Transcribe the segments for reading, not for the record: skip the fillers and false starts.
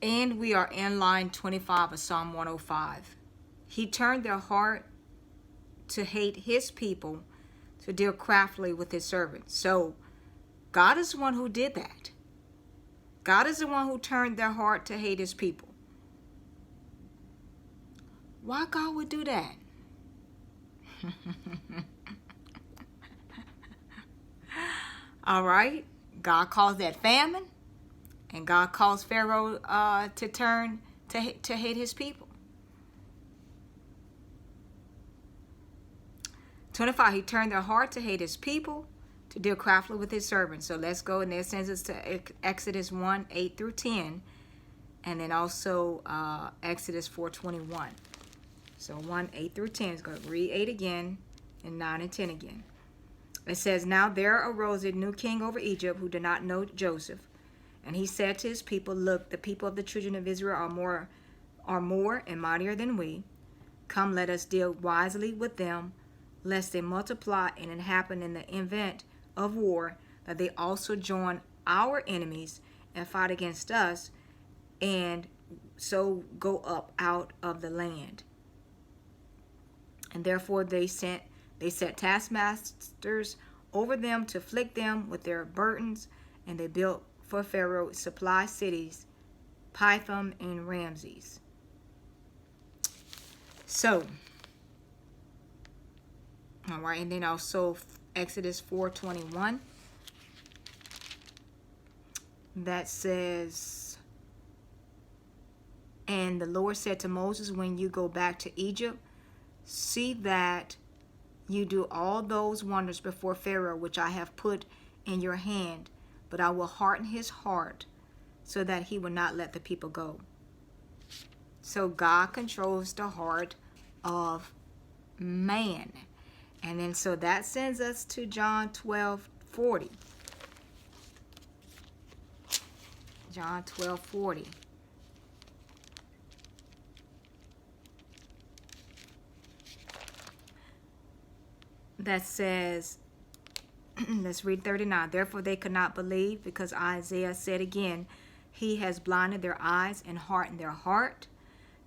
And we are in line 25 of Psalm 105. He turned their heart to hate his people, to deal craftily with his servants. So God is the one who did that. God is the one who turned their heart to hate his people. Why God would do that? All right. God caused that famine, and God caused Pharaoh to turn to hate his people. 25, he turned their heart to hate his people, to deal craftily with his servants. So let's go, and that sends us to Exodus 1, 8 through 10, and then also Exodus 4:21. So 1, 8 through 10 is going to read 8 again, and 9 and 10 again. It says, Now there arose a new king over Egypt who did not know Joseph. And he said to his people, Look, the people of the children of Israel are more and mightier than we. Come, let us deal wisely with them, lest they multiply and it happen in the event of war, that they also join our enemies and fight against us, and so go up out of the land. And therefore they set taskmasters over them to afflict them with their burdens, and they built for Pharaoh supply cities, Pithom and Ramses. So, all right, and then also Exodus 4:21. That says, And the Lord said to Moses, When you go back to Egypt, see that you do all those wonders before Pharaoh, which I have put in your hand, but I will harden his heart so that he will not let the people go. So God controls the heart of man. And then so that sends us to John 12:40. John 12:40. That says, let's read 39. Therefore they could not believe, because Isaiah said again, He has blinded their eyes and hardened their heart,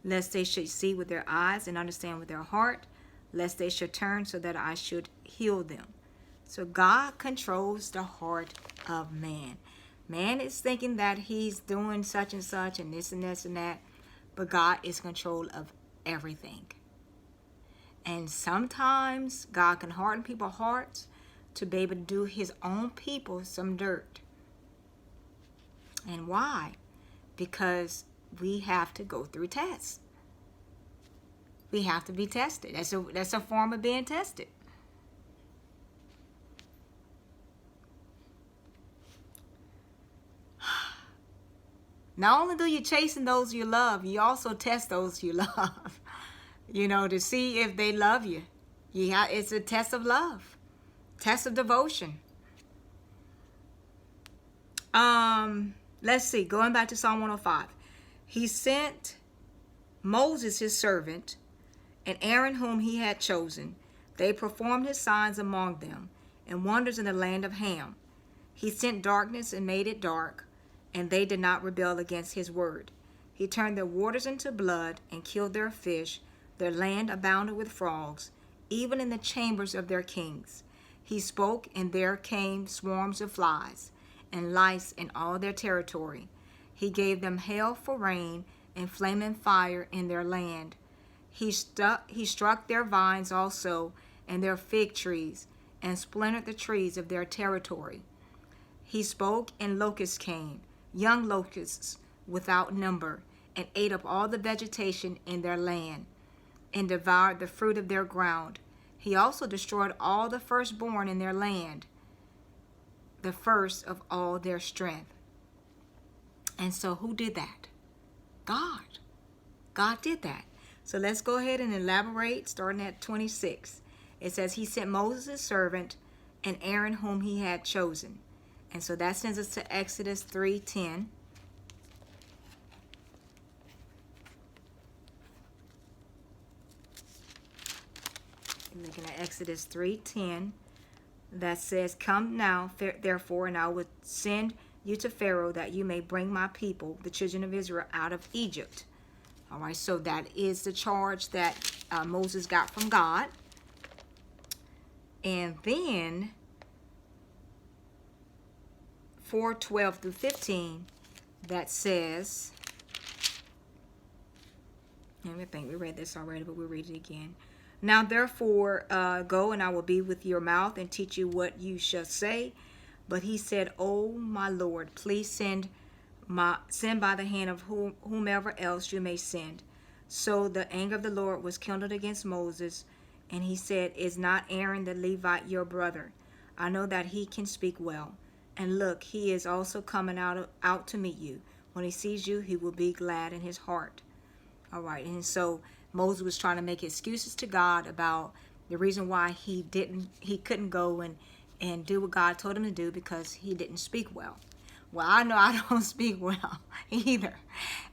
lest they should see with their eyes and understand with their heart, lest they should turn so that I should heal them. So God controls the heart of man. Man is thinking that he's doing such and such and this and this and that, but God is in control of everything. And sometimes God can harden people's hearts to be able to do his own people some dirt. And why? Because we have to go through tests. We have to be tested. That's a form of being tested. Not only do you chasten those you love, you also test those you love. To see if they love you. It's a test of love. Test of devotion. Let's see. Going back to Psalm 105. He sent Moses his servant, and Aaron whom he had chosen. They performed his signs among them, and wonders in the land of Ham. He sent darkness and made it dark, and they did not rebel against his word. He turned their waters into blood and killed their fish. Their land abounded with frogs, even in the chambers of their kings. He spoke, and there came swarms of flies, and lice in all their territory. He gave them hail for rain, and flaming fire in their land. He struck their vines also, and their fig trees, and splintered the trees of their territory. He spoke, and locusts came, young locusts without number, and ate up all the vegetation in their land, and devoured the fruit of their ground. He also destroyed all the firstborn in their land, the first of all their strength. And so who did that? God. God did that. So let's go ahead and elaborate, starting at 26. It says, He sent Moses his servant, and Aaron whom he had chosen. And so that sends us to Exodus 3:10. Looking at Exodus 3:10, that says, Come now, therefore, and I will send you to Pharaoh, that you may bring my people, the children of Israel, out of Egypt. All right, so that is the charge that Moses got from God. And then 4:12 through 15, that says, and I think we read this already, but we'll read it again. Now therefore go, and I will be with your mouth and teach you what you shall say. But he said, Oh my Lord, please send by the hand of whomever else you may send. So the anger of the Lord was kindled against Moses, and he said, Is not Aaron the Levite your brother? I know that he can speak well. And look, he is also coming out to meet you. When he sees you, he will be glad in his heart. All right, and so Moses was trying to make excuses to God about the reason why he couldn't go and do what God told him to do, because he didn't speak well. Well, I know I don't speak well either,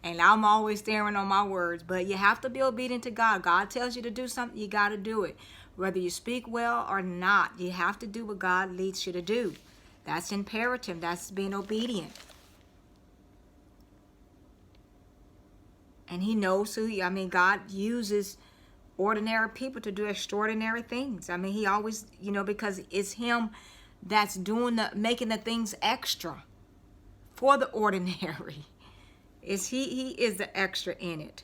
and I'm always staring on my words, but you have to be obedient to God. God tells you to do something, you got to do it. Whether you speak well or not, you have to do what God leads you to do. That's imperative. That's being obedient. And he knows God uses ordinary people to do extraordinary things. I mean, he always, because it's him that's making the things extra for the ordinary. He is the extra in it.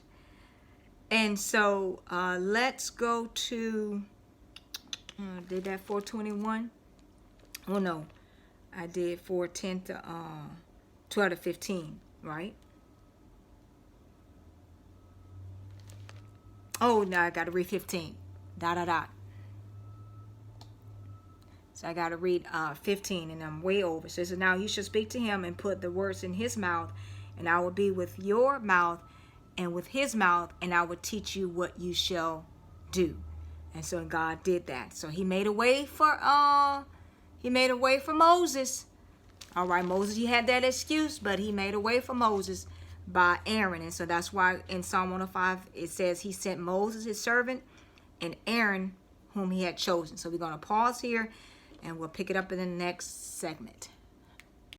And so let's go to, did that 421? Oh no, I did 410 to 12 to 15, right? Oh, now I got to read 15. So I got to read 15, and I'm way over. So it says, Now you shall speak to him and put the words in his mouth, and I will be with your mouth and with his mouth, and I will teach you what you shall do. And so God did that. So he made a way for Moses. All right, Moses, you had that excuse, but he made a way for Moses by Aaron. And so that's why in Psalm 105 it says he sent Moses his servant and Aaron whom he had chosen. So we're going to pause here and we'll pick it up in the next segment.